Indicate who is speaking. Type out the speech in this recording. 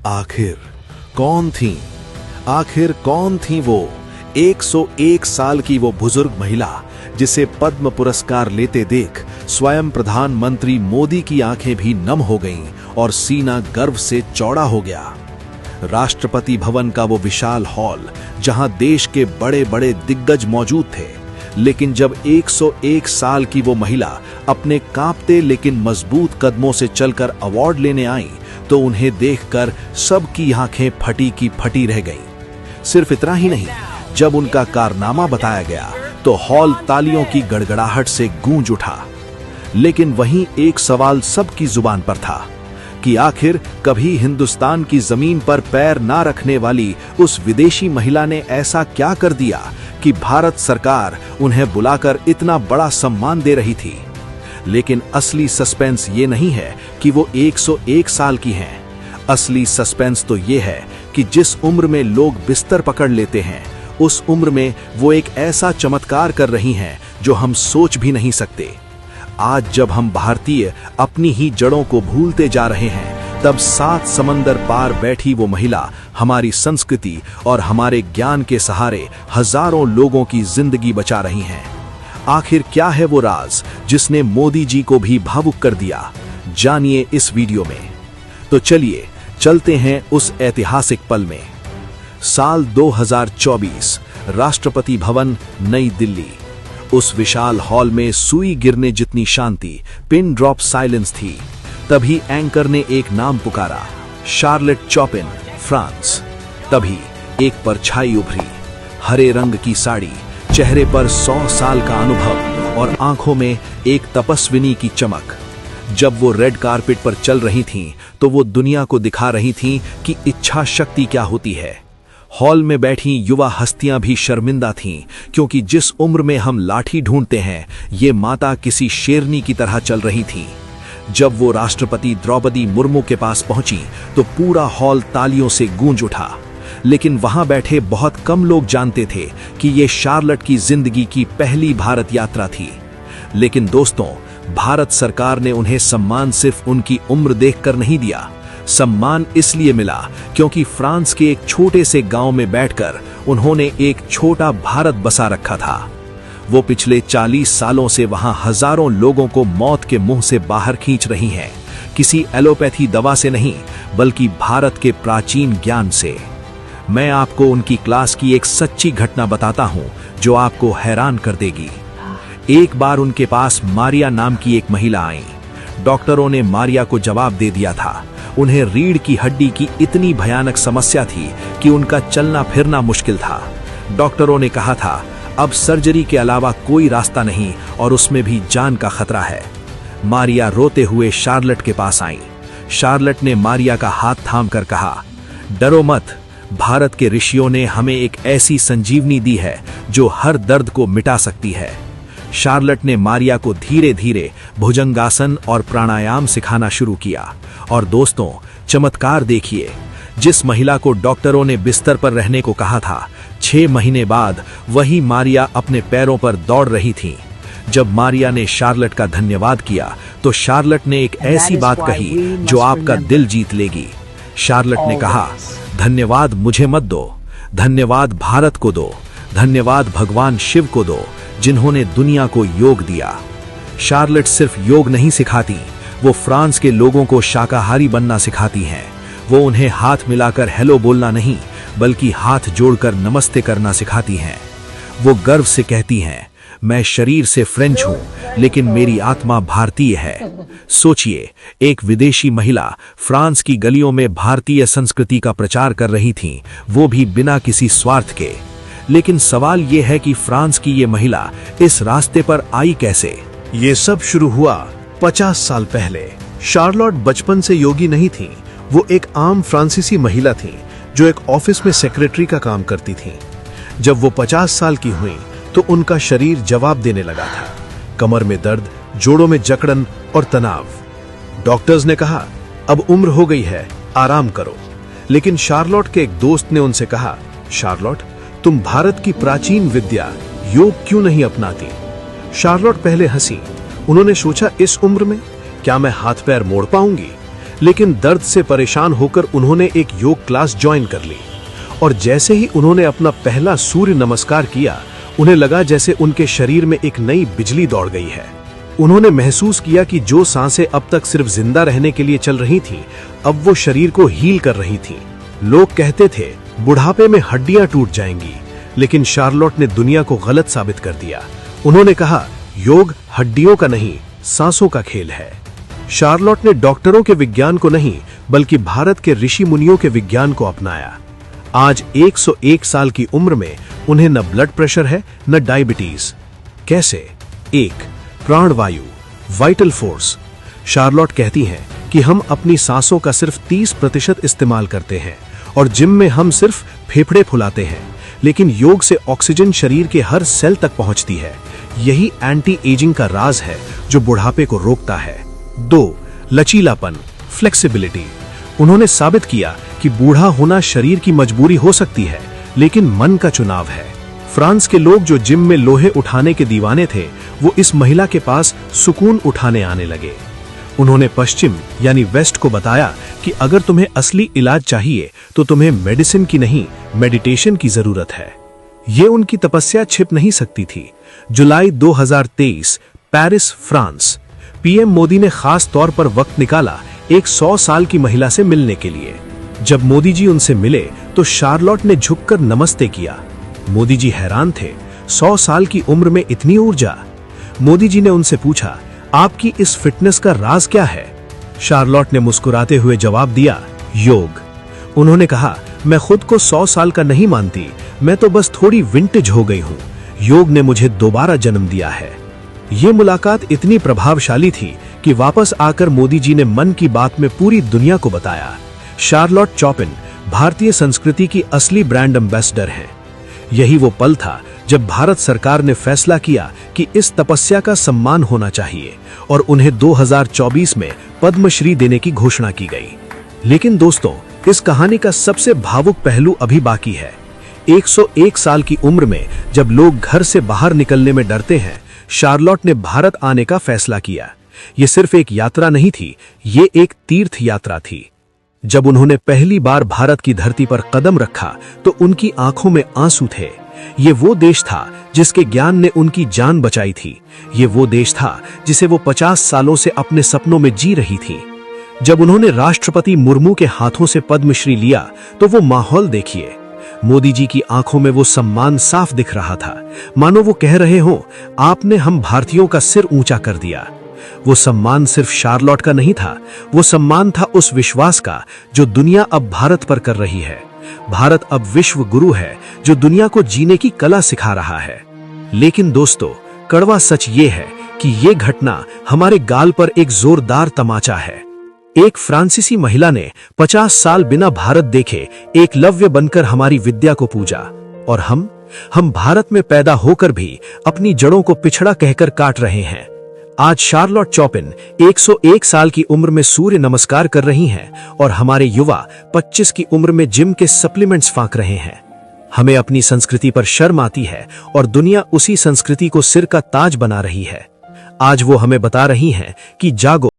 Speaker 1: आखिर कौन थी वो 101 साल की वो बुजुर्ग महिला जिसे पद्म पुरस्कार लेते देख स्वयं प्रधानमंत्री मोदी की आंखें भी नम हो गईं और सीना गर्व से चौड़ा हो गया। राष्ट्रपति भवन का वो विशाल हॉल जहां देश के बड़े बड़े दिग्गज मौजूद थे, लेकिन जब 101 साल की वो महिला अपने कांपते लेकिन मजबूत कदमों से चलकर अवार्ड लेने आई तो उन्हें देखकर सबकी आंखें फटी की फटी रह गईं। सिर्फ इतना ही नहीं, जब उनका कारनामा बताया गया तो हॉल तालियों की गड़गड़ाहट से गूंज उठा। लेकिन वहीं एक सवाल सबकी जुबान पर था कि आखिर कभी हिंदुस्तान की जमीन पर पैर ना रखने वाली उस विदेशी महिला ने ऐसा क्या कर दिया कि भारत सरकार उन्हें बुलाकर इतना बड़ा सम्मान दे रही थी। लेकिन असली सस्पेंस ये नहीं है कि वो 101 साल की हैं। असली सस्पेंस तो ये है कि जिस उम्र में लोग बिस्तर पकड़ लेते हैं, उस उम्र में वो एक ऐसा चमत्कार कर रही हैं जो हम सोच भी नहीं सकते। आज जब हम भारतीय अपनी ही जड़ों को भूलते जा रहे हैं, तब 7 समंदर पार बैठी वो महिला हमारी संस्कृति और हमारे ज्ञान के सहारे हजारों लोगों की जिंदगी बचा रही हैं। आखिर क्या है वो राज जिसने मोदी जी को भी भावुक कर दिया? जानिए इस वीडियो में। तो चलिए चलते हैं उस ऐतिहासिक पल में। साल 2024, राष्ट्रपति भवन, नई दिल्ली। उस विशाल हॉल में सुई गिरने जितनी शांति, पिन ड्रॉप साइलेंस थी। तभी एंकर ने एक नाम पुकारा, शार्लेट चॉपिन, फ्रांस। तभी एक परछाई उभरी, हरे रंग की साड़ी, चेहरे पर 100 साल का अनुभव और आंखों में एक तपस्विनी की चमक। जब वो रेड कारपेट पर चल रही थीं, तो वो दुनिया को दिखा रही थीं कि इच्छा शक्ति क्या होती है। हॉल में बैठी युवा हस्तियां भी शर्मिंदा थीं, क्योंकि जिस उम्र में हम लाठी ढूंढते हैं, ये माता किसी शेरनी की तरह चल रही थी। जब वो राष्ट्रपति द्रौपदी मुर्मू के पास पहुंची तो पूरा हॉल तालियों से गूंज उठा। लेकिन वहां बैठे बहुत कम लोग जानते थे कि ये शार्लेट की जिंदगी की पहली भारत यात्रा थी। लेकिन दोस्तों, भारत सरकार ने उन्हें सम्मान सिर्फ उनकी उम्र देखकर नहीं दिया। सम्मान इसलिए मिला क्योंकि फ्रांस के एक छोटे से गांव में बैठकर उन्होंने एक छोटा भारत बसा रखा था। वो पिछले 40 सालों से वहां हजारों लोगों को मौत के मुंह से बाहर खींच रही हैं, किसी एलोपैथी दवा से नहीं, बल्कि भारत के प्राचीन ज्ञान से। मैं आपको उनकी क्लास की एक सच्ची घटना बताता हूं जो आपको हैरान कर देगी। एक बार उनके पास मारिया नाम की एक महिला आई। डॉक्टरों ने मारिया को जवाब दे दिया था। उन्हें रीढ़ की हड्डी की इतनी भयानक समस्या थी कि उनका चलना फिरना मुश्किल था। डॉक्टरों ने कहा था, अब सर्जरी के अलावा कोई रास्ता नहीं और उसमें भी जान का खतरा है। मारिया रोते हुए शार्लेट के पास आई। शार्लेट ने मारिया का हाथ थामकर कहा, डरो मत, भारत के ऋषियों ने हमें एक ऐसी संजीवनी दी है जो हर दर्द को मिटा सकती है। शार्लेट ने मारिया को धीरे धीरे भुजंगासन और प्राणायाम सिखाना शुरू किया। और दोस्तों, चमत्कार देखिए, जिस महिला को डॉक्टरों ने बिस्तर पर रहने को कहा था, 6 महीने बाद वही मारिया अपने पैरों पर दौड़ रही थी। जब मारिया ने शार्लेट का धन्यवाद किया तो शार्लेट ने एक ऐसी बात कही जो आपका दिल जीत लेगी। शार्लेट ने कहा, धन्यवाद मुझे मत दो, धन्यवाद भारत को दो, धन्यवाद भगवान शिव को दो, जिन्होंने दुनिया को योग दिया। शार्लेट सिर्फ योग नहीं सिखाती, वो फ्रांस के लोगों को शाकाहारी बनना सिखाती हैं। वो उन्हें हाथ मिलाकर हेलो बोलना नहीं, बल्कि हाथ जोड़कर नमस्ते करना सिखाती हैं। वो गर्व से कहती हैं, मैं शरीर से फ्रेंच हूं, लेकिन मेरी आत्मा भारतीय है। सोचिए, एक विदेशी महिला फ्रांस की गलियों में भारतीय संस्कृति का प्रचार कर रही थी, वो भी बिना किसी स्वार्थ के। लेकिन सवाल ये है कि फ्रांस की ये महिला इस रास्ते पर आई कैसे?
Speaker 2: ये सब शुरू हुआ 50 साल पहले। शार्लोट बचपन से योगी नहीं थी। वो एक आम फ्रांसीसी महिला थी जो एक ऑफिस में सेक्रेटरी का काम करती थी। जब वो 50 साल की हुई तो उनका शरीर जवाब देने लगा था। कमर में दर्द, जोड़ों में जकड़न और तनाव। डॉक्टर्स ने कहा, अब उम्र हो गई है, आराम करो। लेकिन शार्लोट के एक दोस्त ने उनसे कहा, शार्लोट, तुम भारत की प्राचीन विद्या योग क्यों नहीं अपनाती? शार्लोट पहले हंसी। उन्होंने सोचा, इस उम्र में क्या मैं हाथ पैर मोड़ पाऊंगी? लेकिन दर्द से परेशान होकर उन्होंने एक योग क्लास ज्वाइन कर ली। और जैसे ही उन्होंने अपना पहला सूर्य नमस्कार किया, उन्हें लगा जैसे उनके शरीर में एक नई बिजली दौड़ गई है। उन्होंने महसूस किया कि जो सांसें अब तक सिर्फ जिंदा रहने के लिए चल रही थीं, अब वो शरीर को हील कर रही थीं। लोग कहते थे बुढ़ापे में हड्डियां टूट जाएंगी, लेकिन शार्लोट ने दुनिया को गलत साबित कर दिया। उन्होंने कहा, योग हड्डियों का नहीं, सांसों का खेल है। शार्लोट ने डॉक्टरों के विज्ञान को नहीं, बल्कि भारत के ऋषि मुनियों के विज्ञान को अपनाया। आज 101 साल की उम्र में उन्हें न ब्लड प्रेशर है, न डायबिटीज। कैसे? 1. प्राणवायु, वाइटल फोर्स। शार्लोट कहती हैं कि हम अपनी सांसों का सिर्फ 30% इस्तेमाल करते हैं और जिम में हम सिर्फ फेफड़े फुलाते हैं, लेकिन योग से ऑक्सीजन शरीर के हर सेल तक पहुंचती है। यही एंटी एजिंग का राज है जो बुढ़ापे को रोकता है। 2. लचीलापन, फ्लेक्सिबिलिटी। उन्होंने साबित किया कि बूढ़ा होना शरीर की मजबूरी हो सकती है, लेकिन मन का चुनाव है। फ्रांस के लोग जो जिम में लोहे उठाने के दीवाने थे, वो इस महिला के पास सुकून उठाने आने लगे। उन्होंने पश्चिम यानी वेस्ट को बताया कि अगर तुम्हें असली इलाज चाहिए तो तुम्हें मेडिसिन की नहीं, मेडिटेशन की जरूरत है। ये उनकी तपस्या छिप नहीं सकती थी। जुलाई 2023, पेरिस, फ्रांस। पीएम मोदी ने खास तौर पर वक्त निकाला एक 100 साल की महिला से मिलने के लिए। जब मोदी जी उनसे मिले तो शार्लोट ने झुककर नमस्ते किया। मोदी जी हैरान थे, 100 साल की उम्र में इतनी ऊर्जा। मोदी जी ने उनसे पूछा, आपकी इस फिटनेस का राज क्या है? शार्लोट ने मुस्कुराते हुए जवाब दिया, योग। उन्होंने कहा, मैं खुद को 100 साल का नहीं मानती, मैं तो बस थोड़ी विंटेज हो गई हूं। योग ने मुझे दोबारा जन्म दिया है। ये मुलाकात इतनी प्रभावशाली थी कि वापस आकर मोदी जी ने मन की बात में पूरी दुनिया को बताया, शार्लोट चॉपिन भारतीय संस्कृति की असली ब्रांड एम्बेसडर हैं। यही वो पल था जब भारत सरकार ने फैसला किया कि इस तपस्या का सम्मान होना चाहिए और उन्हें 2024 में पद्मश्री देने की घोषणा की गई। लेकिन दोस्तों, इस कहानी का सबसे भावुक पहलू अभी बाकी है। 101 साल की उम्र में जब लोग घर से बाहर निकलने में डरते हैं, शार्लोट ने भारत आने का फैसला किया। ये सिर्फ एक यात्रा नहीं थी, ये एक तीर्थ यात्रा थी। जब उन्होंने पहली बार भारत की धरती पर कदम रखा तो उनकी आंखों में आंसू थे। ये वो देश था जिसके ज्ञान ने उनकी जान बचाई थी। ये वो देश था जिसे वो 50 सालों से अपने सपनों में जी रही थी। जब उन्होंने राष्ट्रपति मुर्मू के हाथों से पद्मश्री लिया तो वो माहौल देखिए। मोदी जी की आंखों में वो सम्मान साफ दिख रहा था, मानो वो कह रहे हों, आपने हम भारतीयों का सिर ऊंचा कर दिया। वो सम्मान सिर्फ शार्लोट का नहीं था, वो सम्मान था उस विश्वास का जो दुनिया अब भारत पर कर रही है। भारत अब विश्व गुरु है जो दुनिया को जीने की कला सिखा रहा है। लेकिन दोस्तों, कड़वा सच ये है कि ये घटना हमारे गाल पर एक जोरदार तमाचा है। एक फ्रांसीसी महिला ने 50 साल बिना भारत देखे एकलव्य बनकर हमारी विद्या को पूजा, और हम भारत में पैदा होकर भी अपनी जड़ों को पिछड़ा कहकर काट रहे हैं। आज शार्लोट चॉपिन 101 साल की उम्र में सूर्य नमस्कार कर रही हैं और हमारे युवा 25 की उम्र में जिम के सप्लीमेंट्स फांक रहे हैं। हमें अपनी संस्कृति पर शर्म आती है और दुनिया उसी संस्कृति को सिर का ताज बना रही है। आज वो हमें बता रही हैं कि जागो।